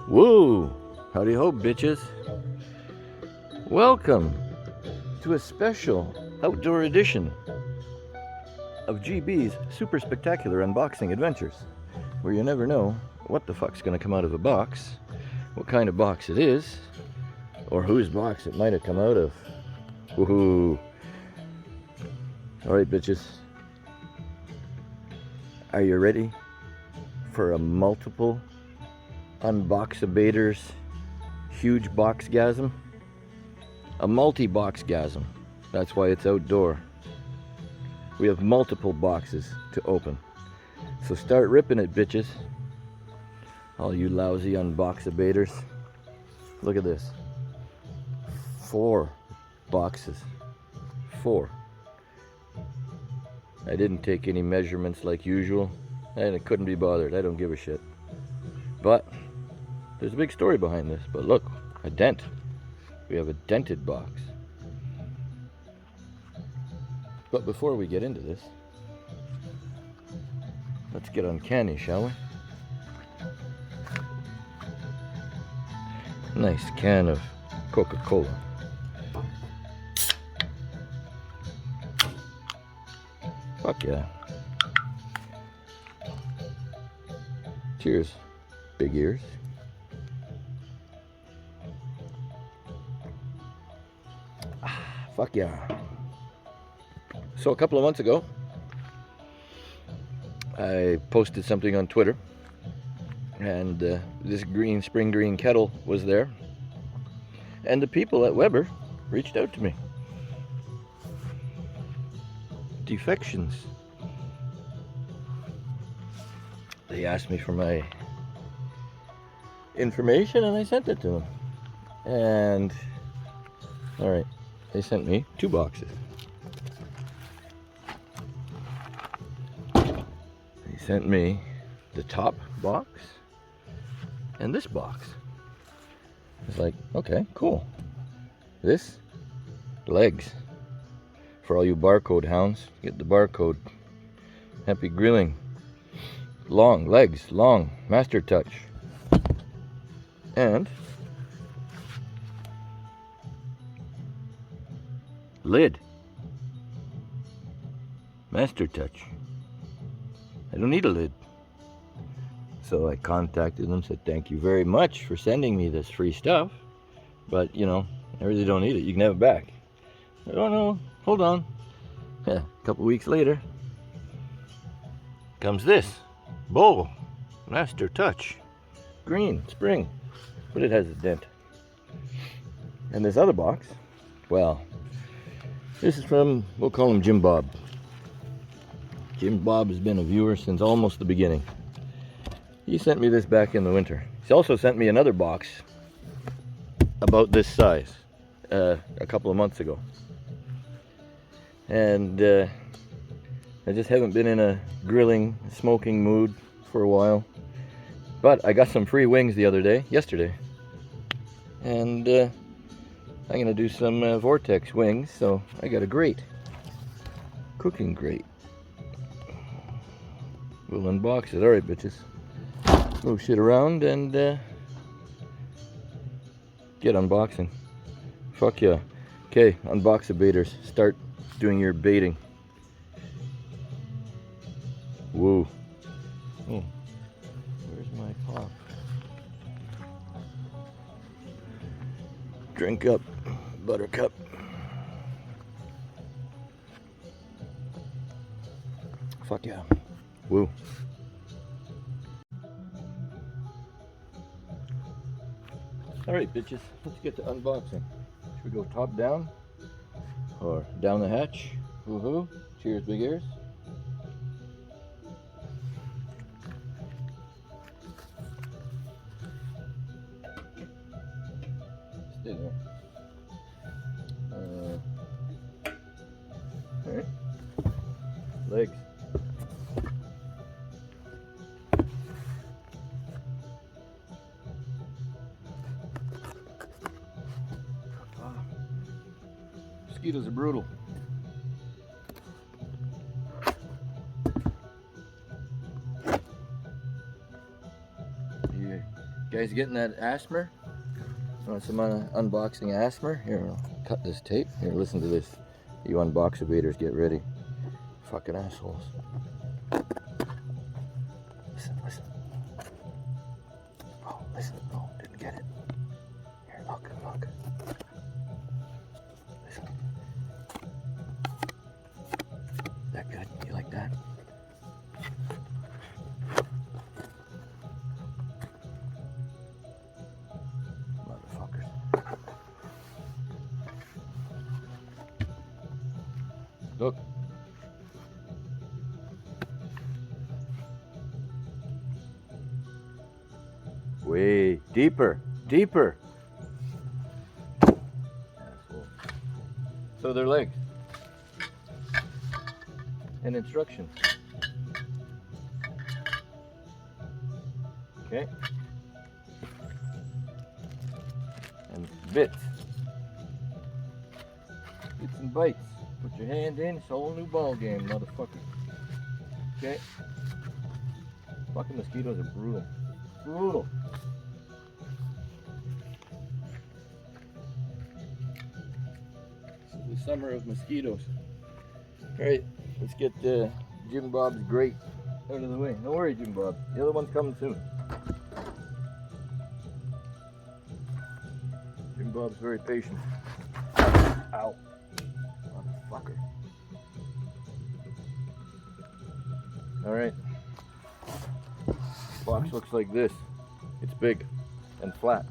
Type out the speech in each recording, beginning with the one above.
Woo! Howdy ho, bitches. Welcome to a special outdoor edition of GB's Super Spectacular Unboxing Adventures, where you never know what the fuck's gonna come out of a box, what kind of box it is, or whose box it might have come out of. Woohoo! Alright, bitches. Are you ready for a multiple unboxabators huge boxgasm? A multi-boxgasm. That's why it's outdoor. We have multiple boxes to open. So start ripping it, bitches. All you lousy unboxabators. Look at this. 4 boxes. 4. I didn't take any measurements like usual, and I couldn't be bothered. I don't give a shit. But there's a big story behind this. But look, a dent. We have a dented box. But before we get into this, let's get uncanny, shall we? Nice can of Coca-Cola. Fuck yeah. Cheers, big ears. Fuck yeah. So a couple of months ago, I posted something on Twitter, and this spring green kettle was there, and the people at Weber reached out to me. Defections. They asked me for my information, and I sent it to them. And all right, they sent me 2 boxes. They sent me the top box and this box. It's like, okay, cool. This, legs. For all you barcode hounds, get the barcode. Happy grilling. Long legs, long master touch. And lid. Master touch. I don't need a lid. So I contacted them, said thank you very much for sending me this free stuff, but you know, I really don't need it. You can have it back. I don't know. Hold on. Yeah, a couple weeks later comes this bowl, master touch, green spring, but it has a dent. And this other box, well, this is from, we'll call him Jim Bob. Jim Bob has been a viewer since almost the beginning. He sent me this back in the winter. He's also sent me another box about this size a couple of months ago. And I just haven't been in a grilling, smoking mood for a while. But I got some free wings the other day, yesterday. And I'm going to do some Vortex wings, so I got a grate. Cooking grate. We'll unbox it. Alright, bitches. Move shit around and get unboxing. Fuck yeah. Okay, unboxabators. Start doing your baiting. Woo. Oh, where's my pop? Drink up, buttercup. Fuck yeah. Woo. Alright, bitches, let's get to unboxing. Should we go top down or down the hatch? Woohoo. Cheers, big ears. Stay there. Alright. Legs. Mosquitoes are brutal. Guys getting that asthma? Want some unboxing asthma? Here, I'll cut this tape. Here, listen to this. You unboxabators, get ready. Fucking assholes. Listen, listen. Oh, listen. Oh, didn't get it. Here, look, look. Listen. That good? You like that? Motherfuckers. Look. Way deeper, deeper. Asshole. So they're legs. And instructions. Okay. And bits. Bits and bytes. Put your hand in, it's a whole new ball game, motherfucker. Okay. Fucking mosquitoes are brutal. Brutal. This is the summer of mosquitoes. Alright, let's get Jim Bob's grate out of the way. Don't worry, Jim Bob. The other one's coming soon. Jim Bob's very patient. Ow. Motherfucker. Alright. Box looks like this. It's big and flat.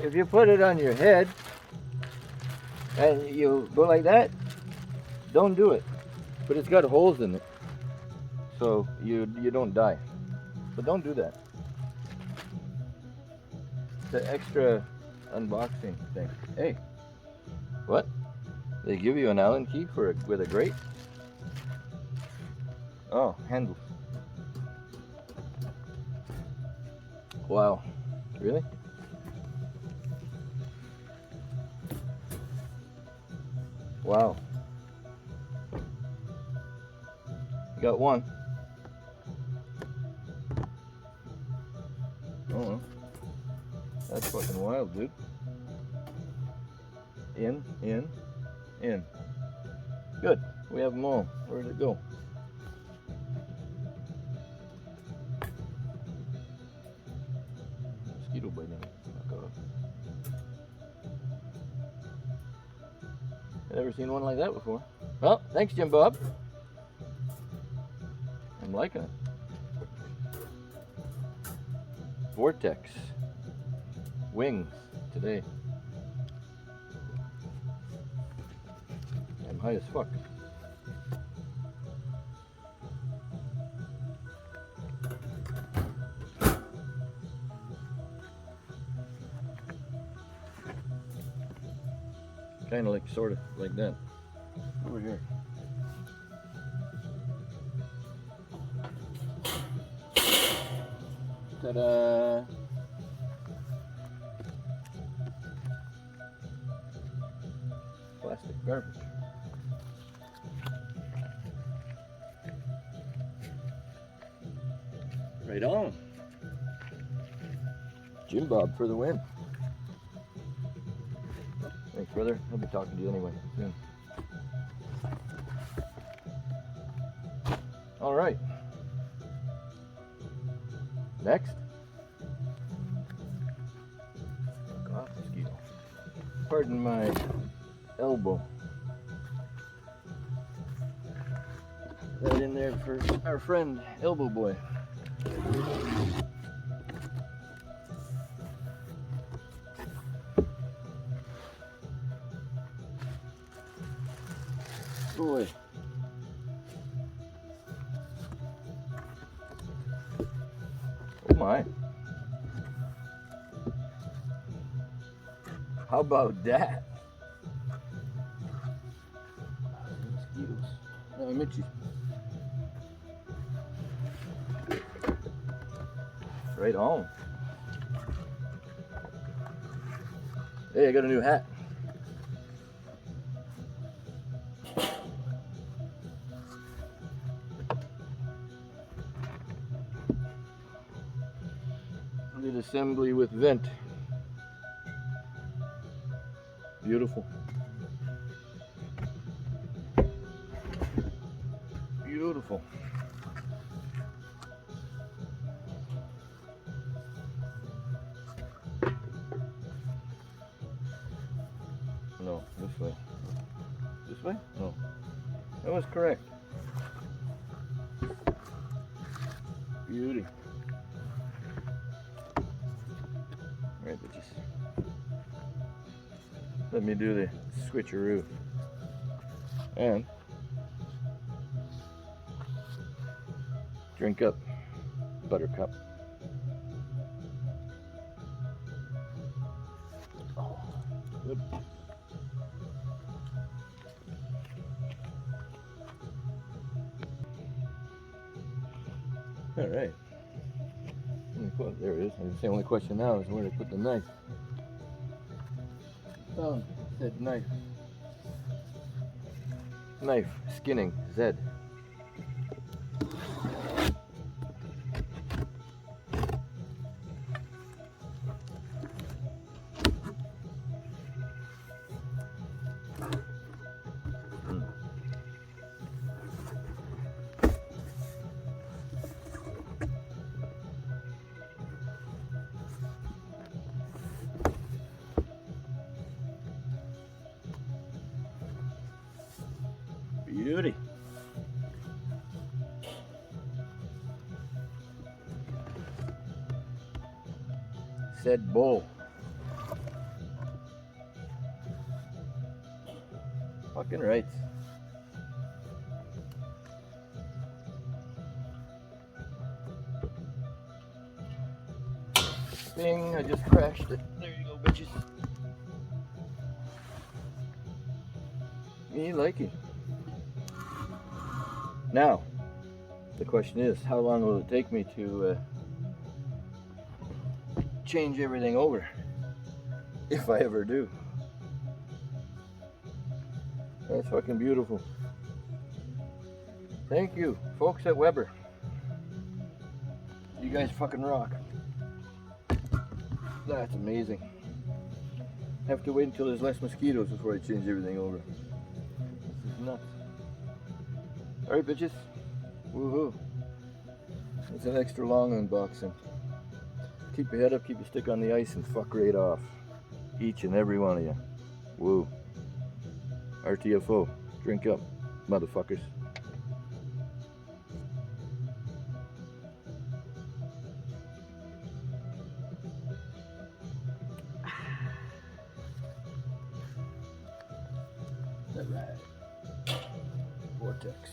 If you put it on your head and you go like that, don't do it. But it's got holes in it, so you don't die. But don't do that. It's an extra unboxing thing. Hey, what? They give you an Allen key with a grate? Oh, handle. Wow, really? Wow. You got one. Oh, that's fucking wild, dude. In. Good. We have them all. Where did it go? Mosquito biting. Knock off. I've never seen one like that before. Well, thanks, Jim Bob. I'm liking it. Vortex. Wings today. I'm high as fuck. Kind of like, sort of like that. Over here. Ta-da! Plastic garbage. Right on. Jim Bob for the win. Thanks, brother. I'll be talking to you anyway soon. All right. Next. Fuck off, mosquito. Pardon my elbow. That in there for our friend Elbow Boy. Boy. Oh my. How about that? Mosquitoes. No, Mitchie. Right on. Hey, I got a new hat. Did assembly with vent. Beautiful. Beautiful. No, this way. This way? No. That was correct. Beauty. Alright, bitches. Let me do the switcheroo. And drink up, buttercup. Oh, good. All right. There it is. The only question now is where to put the knife. Found said knife. Knife skinning Z. Beauty. Said bull. Fucking right. Bing, I just crashed it. There you go, bitches. Me like it. Now, the question is, how long will it take me to change everything over? If I ever do. That's fucking beautiful. Thank you, folks at Weber. You guys fucking rock. That's amazing. Have to wait until there's less mosquitoes before I change everything over. This is nuts. Alright, bitches. Woohoo. It's an extra long unboxing. Keep your head up, keep your stick on the ice, and fuck right off. Each and every one of you. Woo. RTFO. Drink up, motherfuckers. Alright. Vortex.